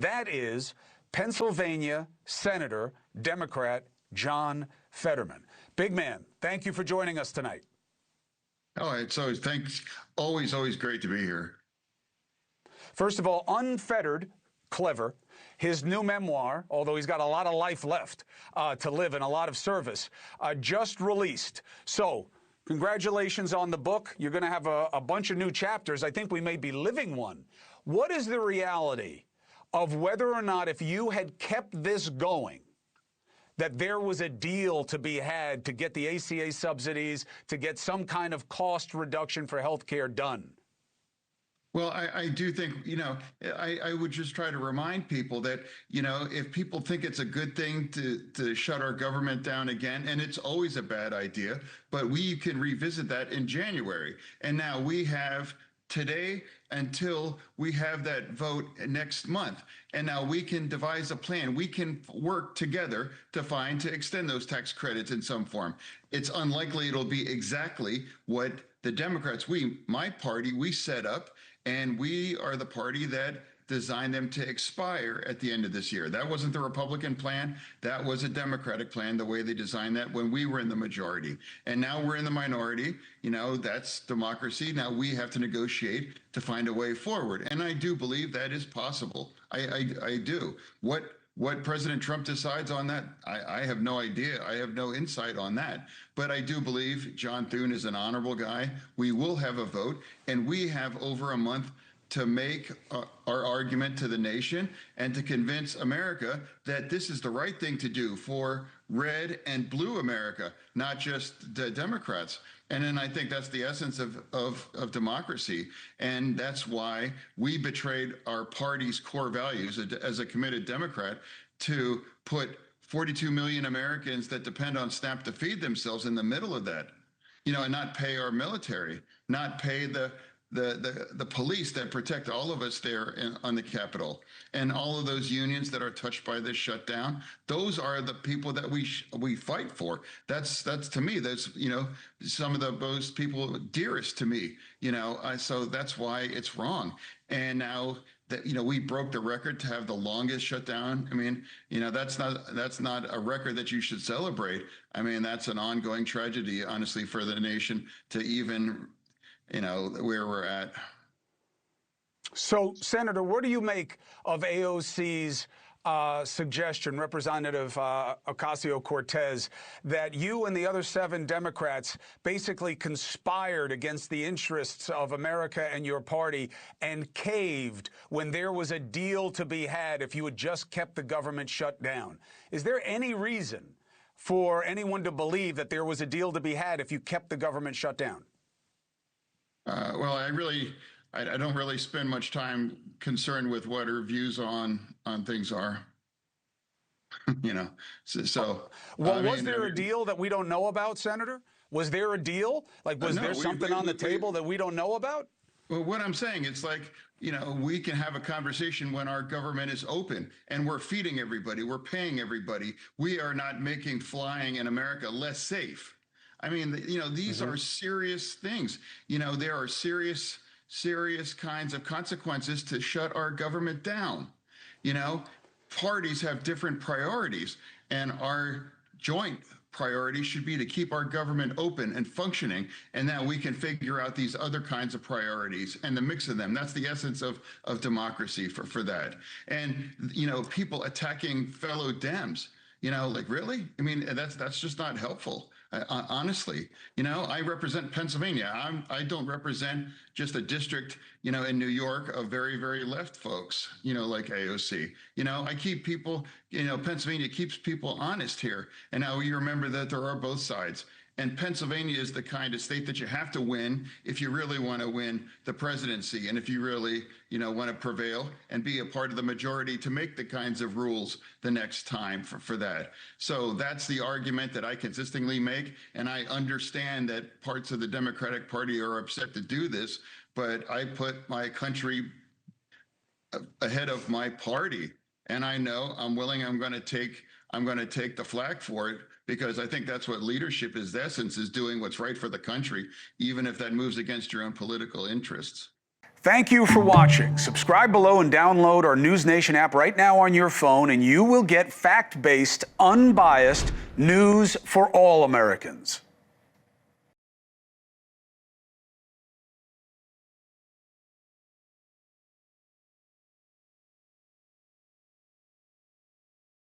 That is Pennsylvania Senator, Democrat John Fetterman. Big man, thank you for joining us tonight. Oh, it's always thanks. Always great to be here. First of all, Unfettered, clever. His new memoir, although he's got a lot of life left to live and a lot of service, just released. So congratulations on the book. You're going to have a bunch of new chapters. I think we may be living one. What is the reality of whether or not, if you had kept this going, that there was a deal to be had to get the ACA subsidies, to get some kind of cost reduction for health care done? Well, I do think, I would just try to remind people that, if people think it's a good thing to shut our government down again, and it's always a bad idea, but we can revisit that in January. And now we have today until we have that vote next month. And now we can devise a plan. We can work together to extend those tax credits in some form. It's unlikely it'll be exactly what the Democrats, my party, we set up, and we are the party that designed them to expire at the end of this year. That wasn't the Republican plan. That was a Democratic plan, the way they designed that when we were in the majority. And now we're in the minority. That's democracy. Now we have to negotiate to find a way forward. And I do believe that is possible. I do. What President Trump decides on that, I have no idea. I have no insight on that. But I do believe John Thune is an honorable guy. We will have a vote, and we have over a month to make our argument to the nation and to convince America that this is the right thing to do for red and blue America, not just the Democrats. And then I think that's the essence of democracy. And that's why we betrayed our party's core values as a committed Democrat to put 42 million Americans that depend on SNAP to feed themselves in the middle of that, and not pay our military, not pay the police that protect all of us there on the Capitol, and all of those unions that are touched by this shutdown. Those are the people that we fight for. That's to me, that's some of those people dearest to me. So that's why it's wrong. And now that we broke the record to have the longest shutdown. I mean, that's not a record that you should celebrate. I mean, that's an ongoing tragedy, honestly, for the nation to even where we're at. So, Senator, what do you make of AOC's suggestion, Representative Ocasio-Cortez, that you and the other 7 Democrats basically conspired against the interests of America and your party and caved when there was a deal to be had if you had just kept the government shut down? Is there any reason for anyone to believe that there was a deal to be had if you kept the government shut down? Well, I don't really spend much time concerned with what her views on things are. Was there a deal that we don't know about, Senator? Was there a deal? Was there something on the table that we don't know about? Well, what I'm saying, it's like, we can have a conversation when our government is open and we're feeding everybody, we're paying everybody. We are not making flying in America less safe. I mean, these are serious things. There are serious kinds of consequences to shut our government down. Parties have different priorities, and our joint priority should be to keep our government open and functioning, and that we can figure out these other kinds of priorities and the mix of them. That's the essence of democracy for that. And, people attacking fellow Dems, really? I mean, that's just not helpful. Honestly, I represent Pennsylvania. I don't represent just a district, in New York of very, very left folks, like AOC. I keep people, Pennsylvania keeps people honest here. And now you remember that there are both sides. And Pennsylvania is the kind of state that you have to win if you really want to win the presidency, and if you really, want to prevail and be a part of the majority to make the kinds of rules the next time for that. So that's the argument that I consistently make, and I understand that parts of the Democratic Party are upset to do this, but I put my country ahead of my party, and I know I'm willing. I'm going to take the flak for it, because I think that's what leadership is, the essence, is doing what's right for the country, even if that moves against your own political interests. Thank you for watching. Subscribe below and download our NewsNation app right now on your phone, and you will get fact-based, unbiased news for all Americans.